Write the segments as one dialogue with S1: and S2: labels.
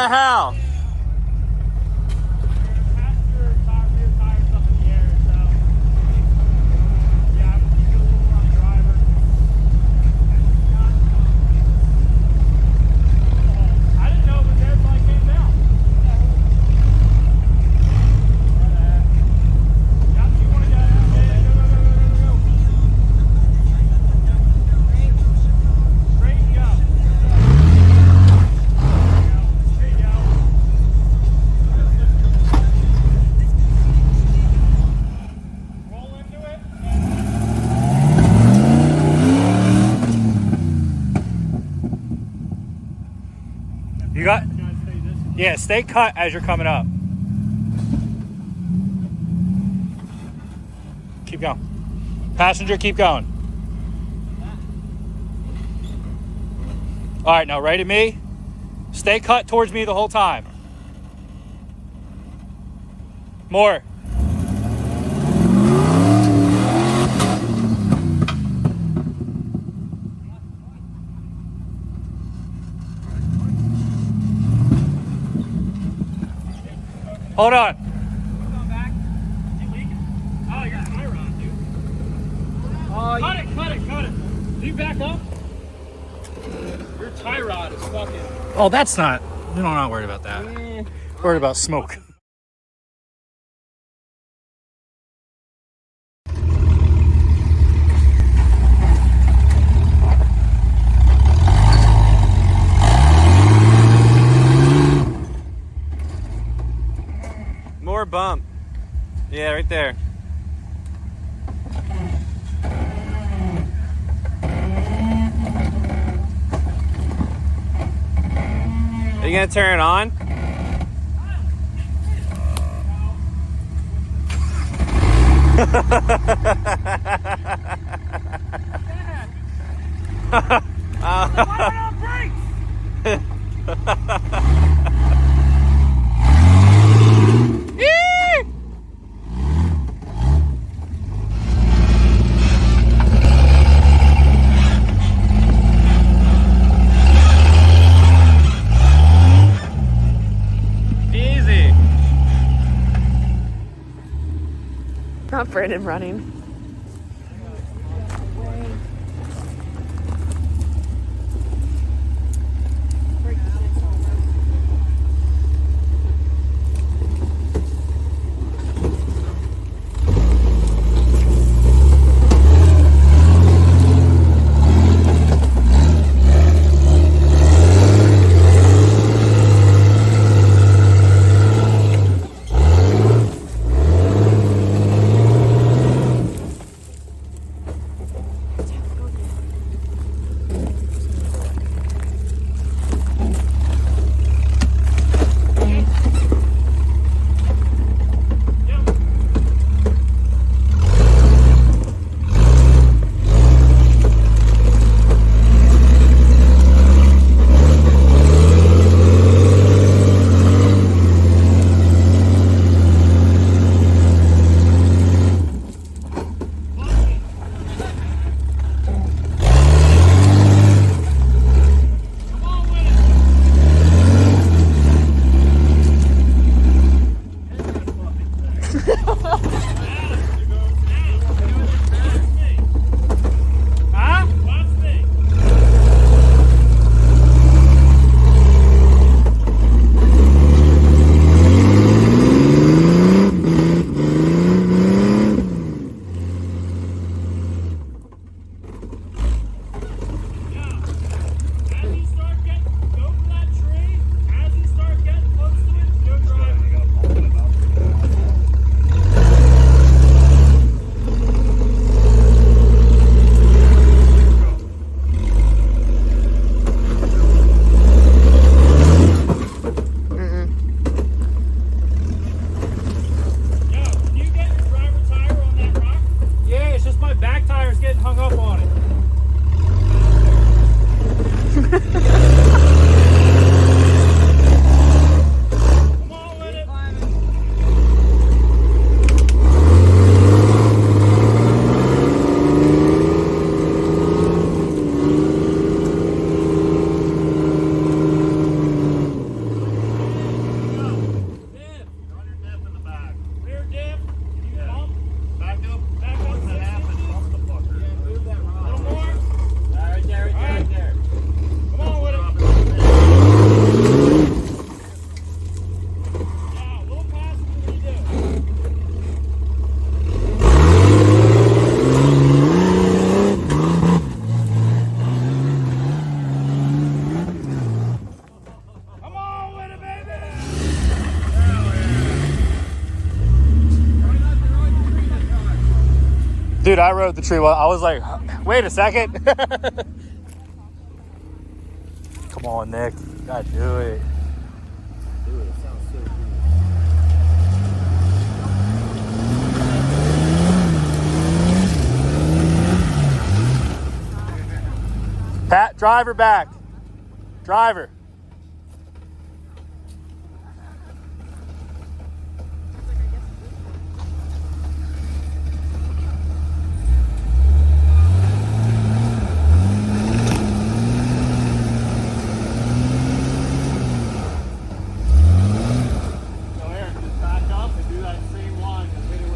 S1: the hell?
S2: You got? Yeah, stay cut as you're coming up. Keep going. Passenger, keep going. All right, now right at me. Stay cut towards me the whole time. More. Hold on.
S3: Oh, you're tie rod, dude. Cut it. Did you back up? Your tie rod is fucking.
S2: Oh, that's not. I'm not worried about that. Worried about smoke.
S1: More bump. Yeah, right there. Are you gonna turn it on? Easy.
S4: Not Brandon running.
S2: Dude, I rode the tree. Well, I was like, wait a second. Come on, Nick. You gotta do it.
S3: Dude, it sounds so cool.
S2: Pat, driver back. Driver.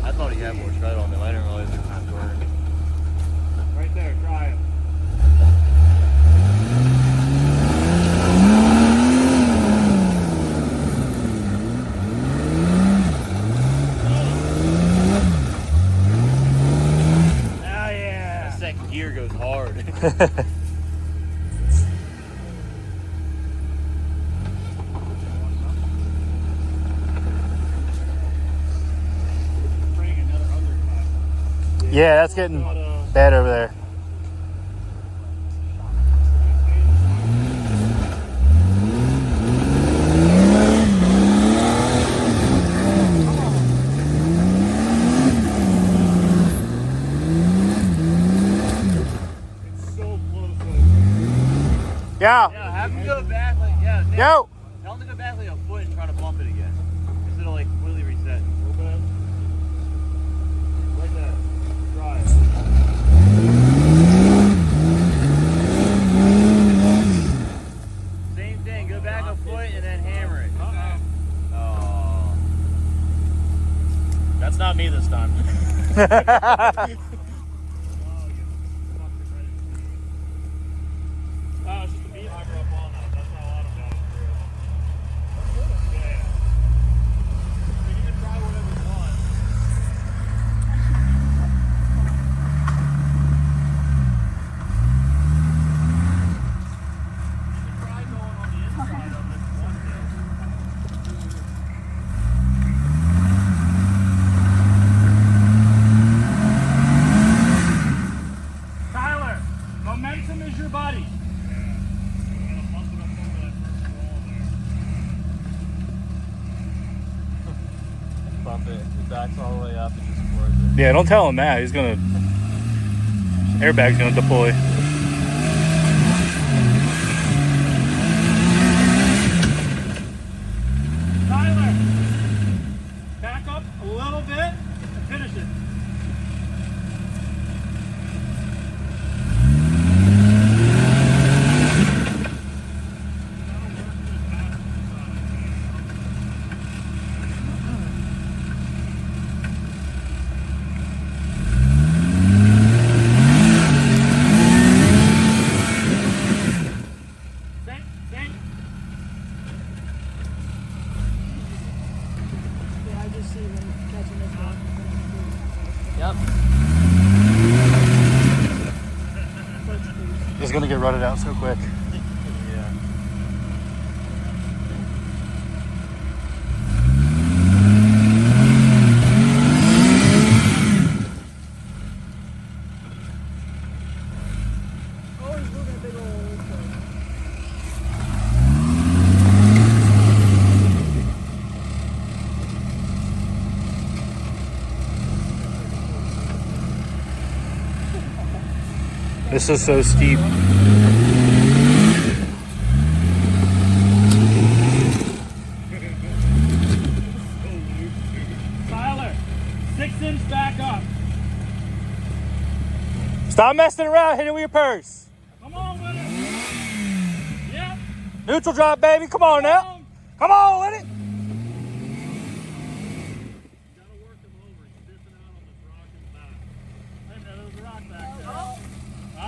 S3: I thought he had more tread on them. I didn't realize it kind of burned.
S2: Right there, try it. Oh yeah.
S3: That second gear goes hard.
S2: Yeah, that's getting bad over there. Yeah.
S3: Yeah, have him go back like, yeah. Nick,
S2: Yo.
S3: tell him to go back like a foot and try to bump it again. Instead of like completely reset. Okay. Like that. Try it. Same thing, go back a foot and then hammer it. Oh. That's not me this time.
S2: Oh, it's just a beat I grew up on. That's not a lot of guys do. Yeah. You can try whatever you want. You can try going on the inside of it one day. Tyler, momentum is your buddy.
S1: Bump it. He backs all the way up and just floors it.
S2: Yeah, don't tell him that. He's gonna. Airbag's gonna deploy. Tyler, back up a little bit and finish it.
S1: Yep.
S2: It's gonna get rutted out so quick.
S1: Yeah.
S2: This is so steep. Tyler, 6-inch back up. Stop messing around, hit it with your purse. Come on with it. Yep. Neutral drop, baby. Come on now. Come on with it.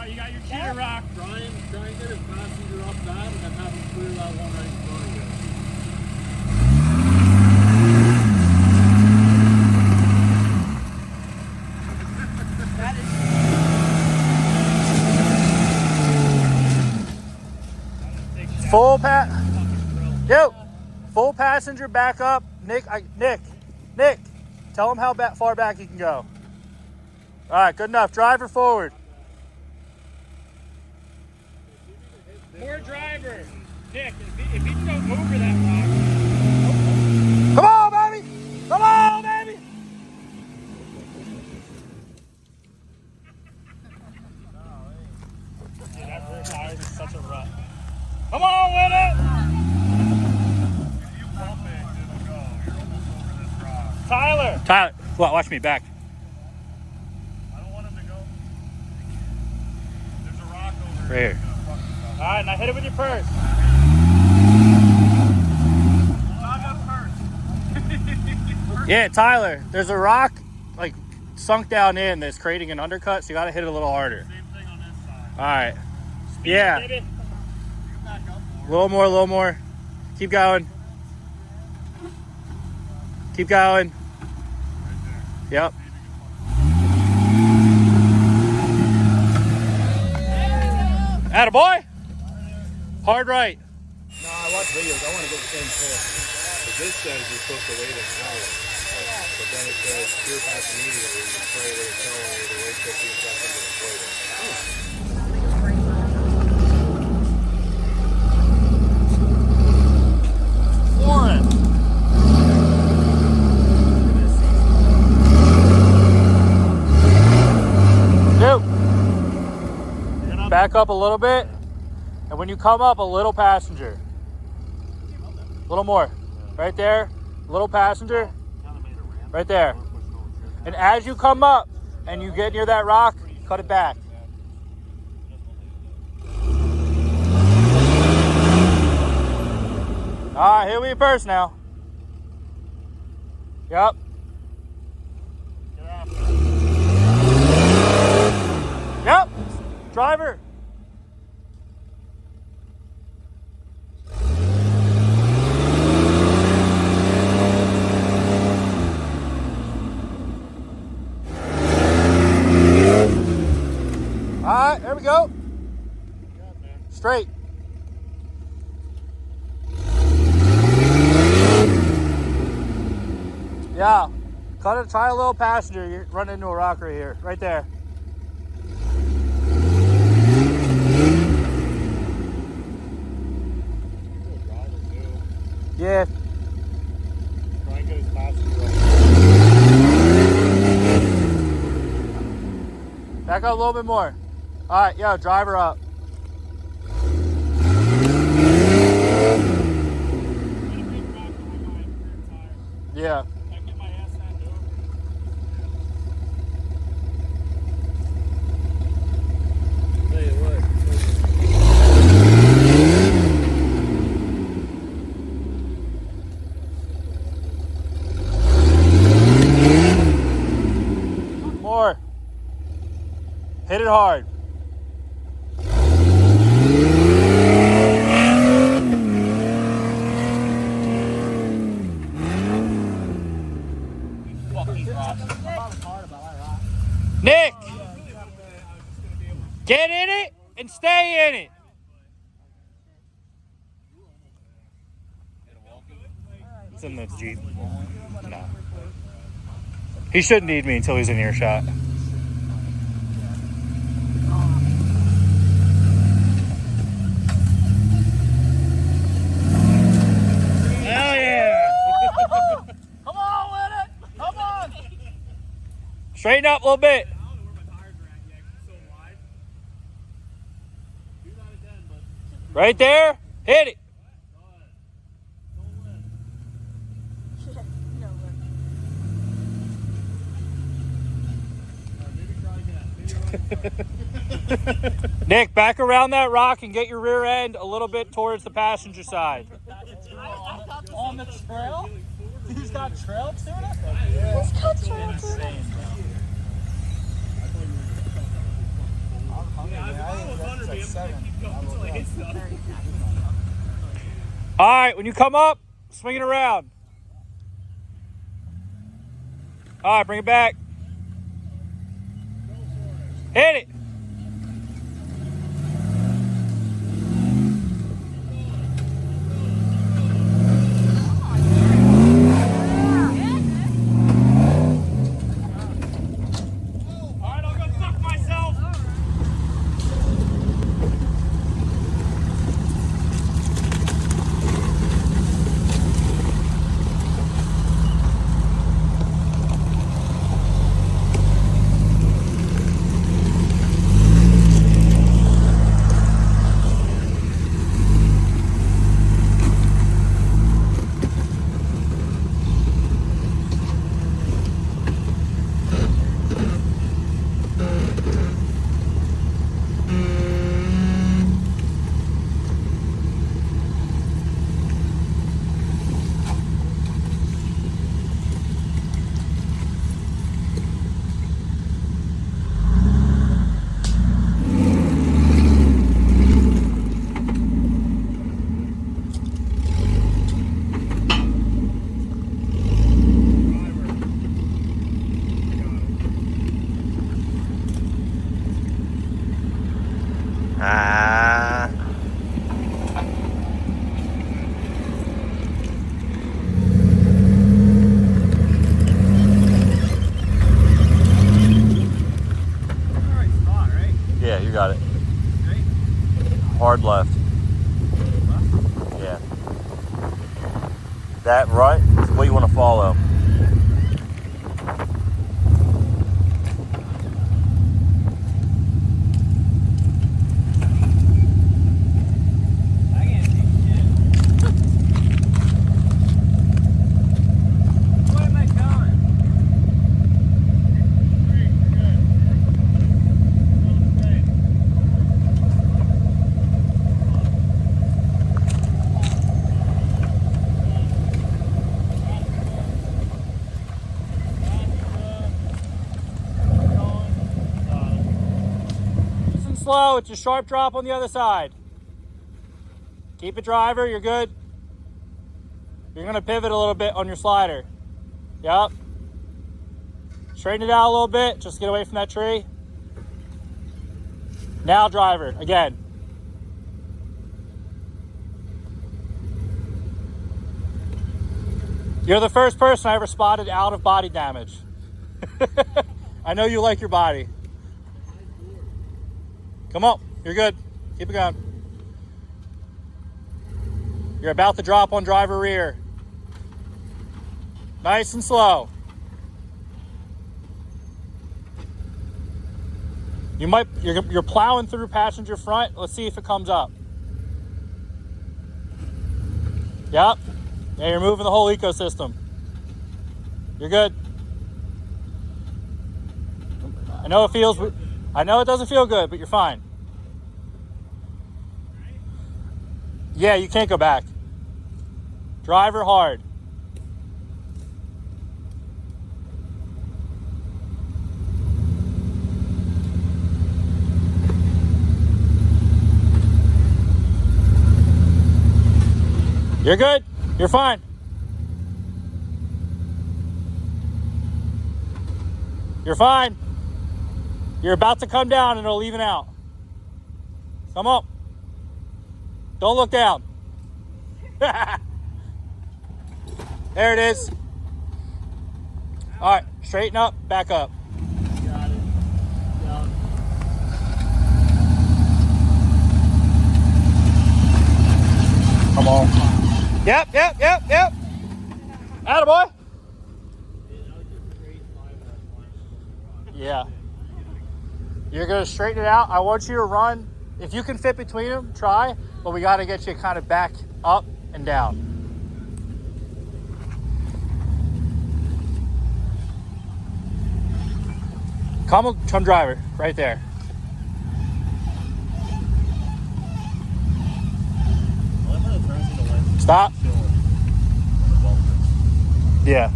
S2: You got your cheater rock.
S3: Try and get his passenger up that and then have him clear that one right in front of you.
S2: Full Yo, full passenger back up. Nick, Nick, tell him how far back you can go. All right, good enough. Driver forward.
S3: More driver. Nick, if he can go over that rock.
S2: Come on, baby. Come on, baby.
S3: Dude, that rear tire is such a rut. Come on with it!
S1: If you bump it, it'll go. You're almost over this rock.
S3: Tyler!
S2: Tyler, watch me back.
S1: I don't want him to go. There's a rock over
S2: Right here.
S3: Alright, now hit it with your purse.
S2: Yeah, Tyler, there's a rock like sunk down in that's creating an undercut, so you got to hit it a little harder.
S1: Same thing on this side.
S2: All right. Yeah.
S3: Baby.
S2: A little more. Keep going. Keep going. Yep. Attaboy. Hard right.
S1: No, I watch videos. I want to get the same pull. But this says you're supposed to wait an hour. But then it says pure pass immediately. You spray with accelerator, wait 15 seconds, and inflate it.
S2: Warren. Nope. Back up a little bit. And when you come up, a little passenger. A little more. Right there. Little passenger. Right there. And as you come up and you get near that rock, cut it back. All right, here we first now. Yep. Yep. Driver. All right, there we go. Straight. Yeah. Cut it, try a little passenger. You're running into a rock right here. Right there. Yeah.
S1: Try and get his passenger up.
S2: Back up a little bit more. All right, yo, driver up. Yeah.
S1: Tell you what.
S2: More. Hit it hard. Nick, get in it and stay in it. It's in the Jeep. No. He shouldn't need me until he's in earshot. Hell yeah! Come on with it! Come on! Straighten up a little bit. Right there. Hit it. Nick, back around that rock and get your rear end a little bit towards the passenger side.
S3: On the trail? He's got trail tuna?
S4: He's got trail tuna.
S2: All right, when you come up, swing it around. All right, bring it back. Hit it.
S3: Alright,
S2: Ah.
S3: Alright, spot, right?
S2: Yeah, you got it.
S3: Right?
S2: Hard left. Yeah. That right is what you want to follow.
S3: I can't see shit. What am I going?
S2: Nice and slow. It's a sharp drop on the other side. Keep it, driver. You're good. You're going to pivot a little bit on your slider. Yep. Straighten it out a little bit. Just get away from that tree. Now, driver. Again. You're the first person I ever spotted out of body damage. I know you like your body. Come on. You're good. Keep it going. You're about to drop on driver rear. Nice and slow. You're plowing through passenger front. Let's see if it comes up. Yep. Yeah, you're moving the whole ecosystem. You're good. I know it doesn't feel good, but you're fine. Yeah, you can't go back. Driver hard. You're good. You're fine. You're fine. You're about to come down and it'll even out. Come on. Don't look down. There it is. All right, straighten up, back up.
S3: Got it. Down.
S2: Come on. Yep. Attaboy. Yeah. You're going to straighten it out. I want you to run. If you can fit between them, try. But we got to get you kind of back up and down. Come driver, right there. Stop. Yeah.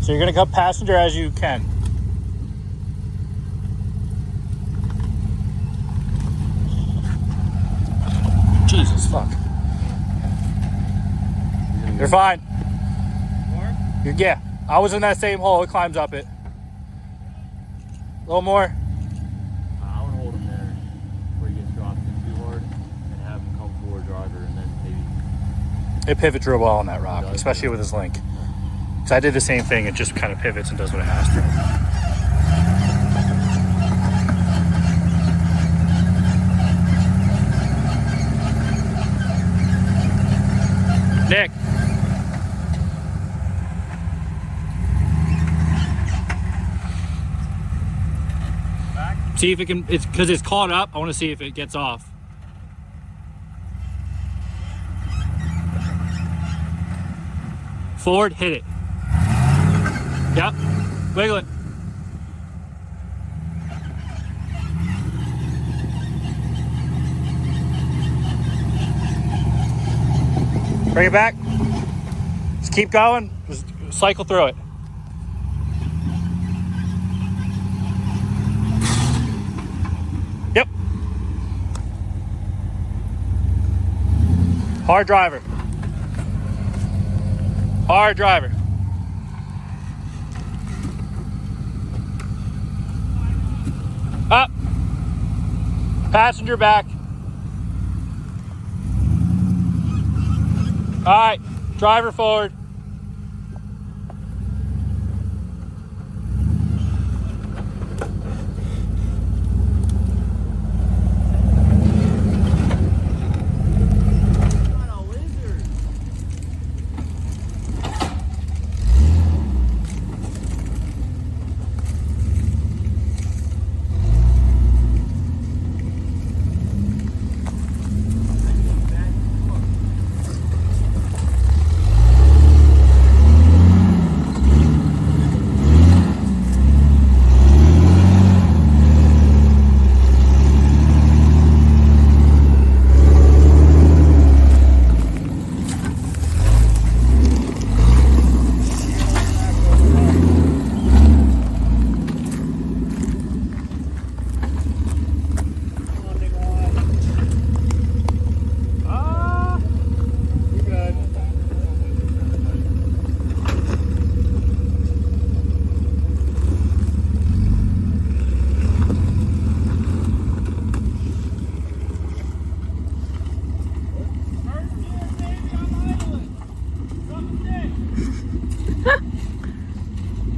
S2: So you're going to come passenger as you can. Jesus, fuck. You're fine. Yeah, I was in that same hole. It climbs up it. A little more.
S5: I want to hold him there where he gets dropped in too hard and have him come forward driver and then maybe.
S2: It pivots real well on that rock, especially with his link. Because I did the same thing. It just kind of pivots and does what it has to. Nick.
S3: Back.
S2: See if it can, it's because it's caught up. I want to see if it gets off. Forward, hit it. Yep, wiggle it. Bring it back. Just keep going. Just cycle through it. Yep. Hard driver. Hard driver. Up. Passenger back. All right, driver forward.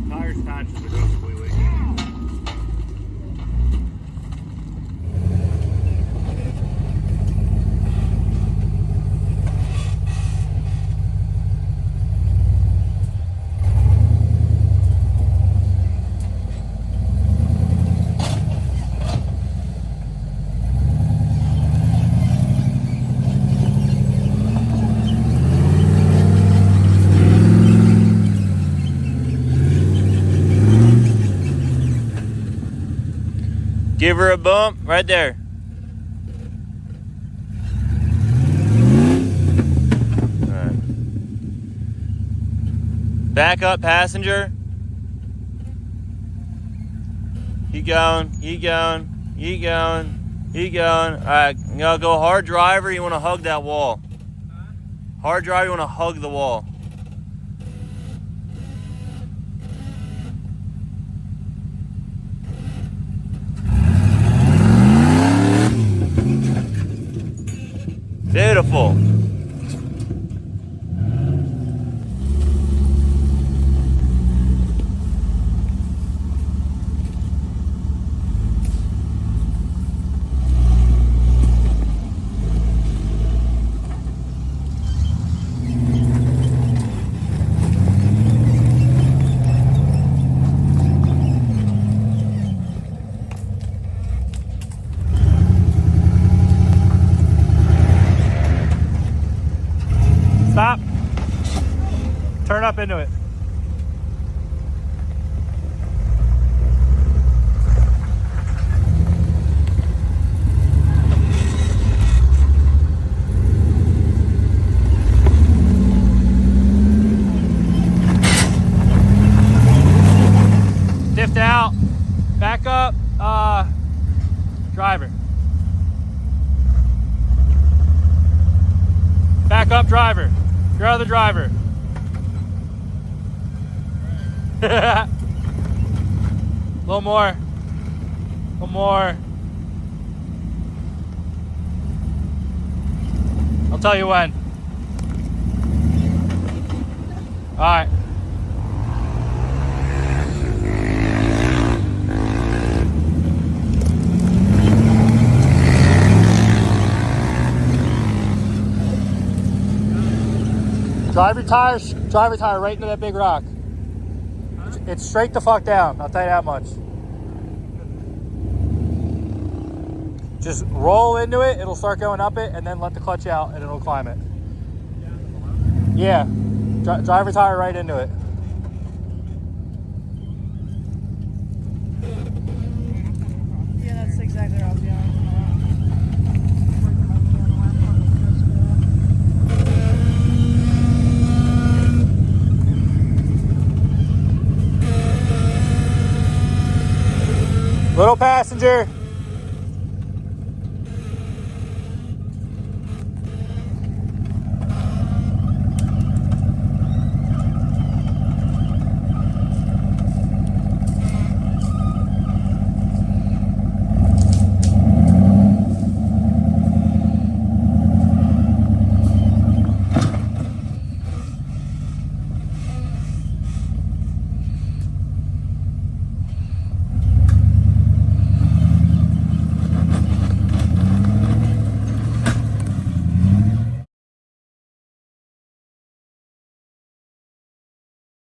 S1: Tires patches are go completely.
S5: Give her a bump right there. All right. Back up, passenger. Keep going, keep going, keep going, keep going. All right, now go hard driver. You want to hug that wall. Hard driver, you want to hug the wall. Beautiful.
S2: Stop. Turn up into it. Stiffed out. Back up. Driver. Back up, driver. Your other driver. A little more. A little more. I'll tell you when. All right. Drive your tire right into that big rock. It's straight the fuck down, I'll tell you that much. Just roll into it, it'll start going up it, and then let the clutch out and it'll climb it. Yeah, drive your tire right into it.
S4: Yeah, that's exactly what I was doing.
S2: Little passenger.